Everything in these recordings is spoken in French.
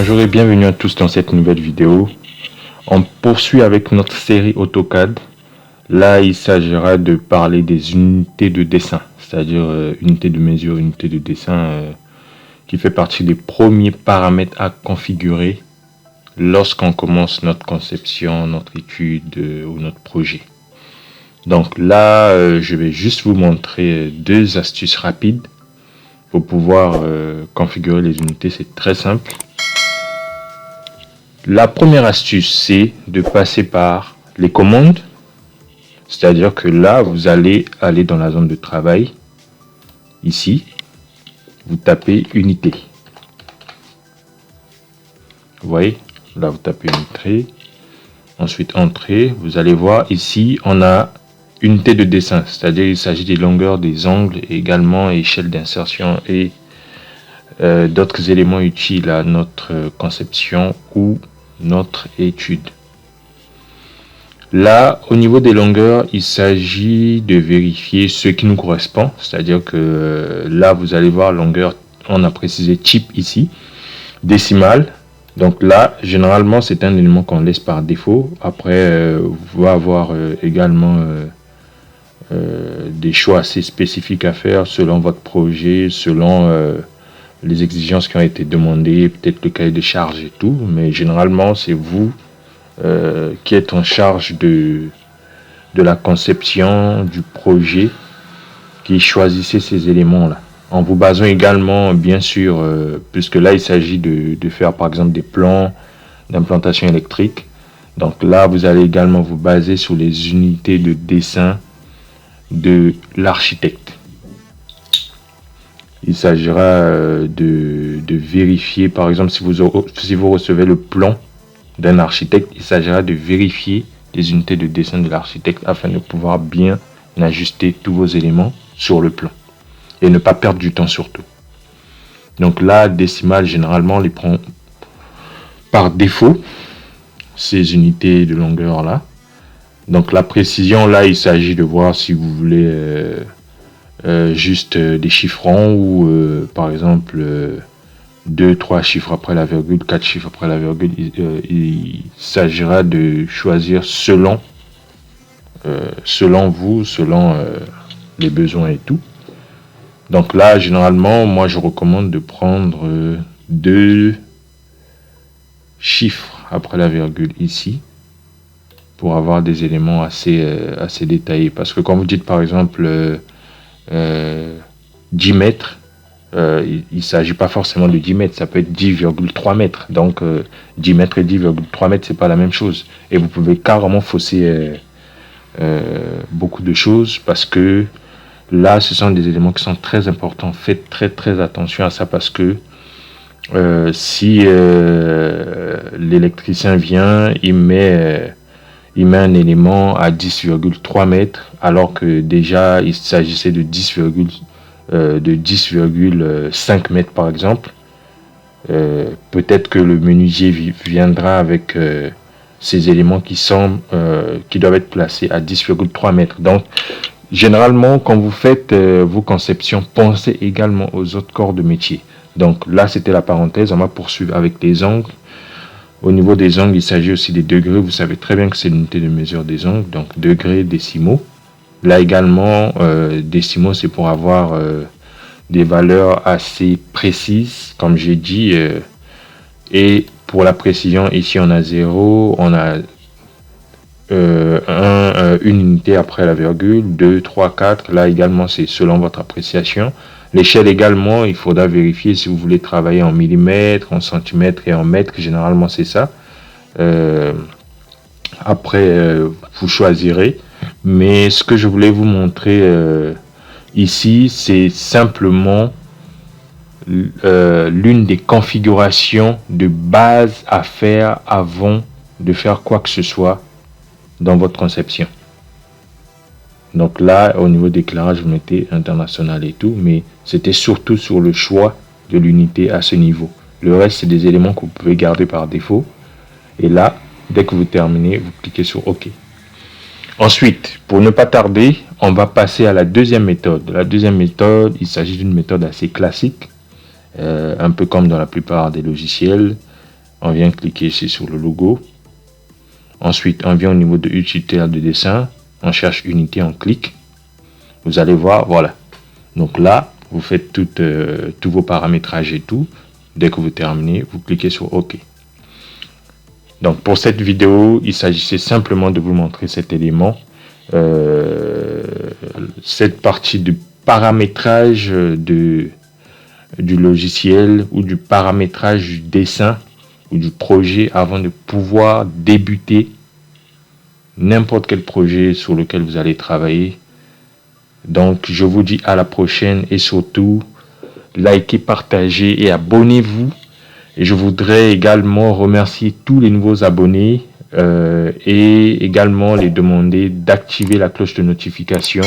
Bonjour et bienvenue à tous dans cette nouvelle vidéo. On poursuit avec notre série AutoCAD. Là, il s'agira de parler des unités de dessin, c'est-à-dire unités de mesure, unités de dessin, qui fait partie des premiers paramètres à configurer lorsqu'on commence notre conception, notre étude ou notre projet. Donc là, je vais juste vous montrer deux astuces rapides pour pouvoir configurer les unités. C'est très simple. La première astuce, c'est de passer par les commandes. C'est-à-dire que là, vous allez aller dans la zone de travail. Ici, vous tapez unité. Vous voyez, là, vous tapez unité. Ensuite, entrée. Vous allez voir ici, on a unité de dessin. C'est-à-dire il s'agit des longueurs, des angles, et également échelle d'insertion et d'autres éléments utiles à notre conception ou notre étude. Là, au niveau des longueurs, il s'agit de vérifier ce qui nous correspond. C'est-à-dire que là, vous allez voir longueur, on a précisé type ici, décimale. Donc là, généralement, c'est un élément qu'on laisse par défaut. Après, vous pouvez avoir également des choix assez spécifiques à faire selon votre projet, selon les exigences qui ont été demandées, peut-être le cahier de charge et tout, mais généralement c'est vous qui êtes en charge de la conception du projet, qui choisissez ces éléments là, en vous basant également bien sûr, puisque là il s'agit de faire par exemple des plans d'implantation électrique. Donc là vous allez également vous baser sur les unités de dessin de l'architecte. Il s'agira de vérifier, par exemple, si vous recevez le plan d'un architecte, il s'agira de vérifier les unités de dessin de l'architecte afin de pouvoir bien ajuster tous vos éléments sur le plan et ne pas perdre du temps surtout. Donc là, décimale, généralement, on les prend par défaut, ces unités de longueur là. Donc la précision, là, il s'agit de voir si vous voulez juste des chiffres ronds ou par exemple 2-3 chiffres après la virgule, 4 chiffres après la virgule. Il s'agira de choisir selon vous, selon les besoins et tout. Donc là, généralement, moi je recommande de prendre 2 chiffres après la virgule ici, pour avoir des éléments assez détaillés. Parce que quand vous dites par exemple 10 mètres, il ne s'agit pas forcément de 10 mètres, ça peut être 10,3 mètres. Donc 10 mètres et 10,3 mètres, c'est pas la même chose. Et vous pouvez carrément fausser beaucoup de choses, parce que là, ce sont des éléments qui sont très importants. Faites très attention à ça, parce que si l'électricien vient, il met un élément à 10,3 mètres, alors que déjà il s'agissait de 10,5 mètres par exemple. Peut-être que le menuisier viendra avec ces éléments qui doivent être placés à 10,3 mètres. Donc généralement, quand vous faites vos conceptions, pensez également aux autres corps de métier. Donc là, c'était la parenthèse. On va poursuivre avec les angles. Au niveau des angles, il s'agit aussi des degrés. Vous savez très bien que c'est l'unité de mesure des angles. Donc degrés, décimaux. Là également, décimaux, c'est pour avoir des valeurs assez précises, comme j'ai dit. Et pour la précision, ici on a 0, on a une unité après la virgule, 2, 3, 4. Là également, c'est selon votre appréciation. L'échelle également, il faudra vérifier si vous voulez travailler en millimètres, en centimètres et en mètres. Généralement, c'est ça. Après, vous choisirez. Mais ce que je voulais vous montrer ici, c'est simplement l'une des configurations de base à faire avant de faire quoi que ce soit dans votre conception. Donc là, au niveau d'éclairage, vous mettez international et tout, mais c'était surtout sur le choix de l'unité à ce niveau. Le reste, c'est des éléments que vous pouvez garder par défaut. Et là, dès que vous terminez, vous cliquez sur OK. Ensuite, pour ne pas tarder, on va passer à la deuxième méthode. La deuxième méthode, il s'agit d'une méthode assez classique, un peu comme dans la plupart des logiciels. On vient cliquer ici sur le logo. Ensuite, on vient au niveau de utilitaire de dessin. On cherche unité, on clique. Vous allez voir, voilà. Donc là, vous faites tous vos paramétrages et tout. Dès que vous terminez, vous cliquez sur OK. Donc pour cette vidéo, il s'agissait simplement de vous montrer cet élément. Cette partie de paramétrage du logiciel ou du paramétrage du dessin ou du projet avant de pouvoir débuter n'importe quel projet sur lequel vous allez travailler. Donc je vous dis à la prochaine et surtout likez, partagez et abonnez-vous. Et je voudrais également remercier tous les nouveaux abonnés et également les demander d'activer la cloche de notification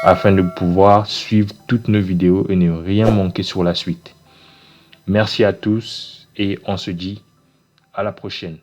afin de pouvoir suivre toutes nos vidéos et ne rien manquer sur la suite. Merci à tous et on se dit à la prochaine.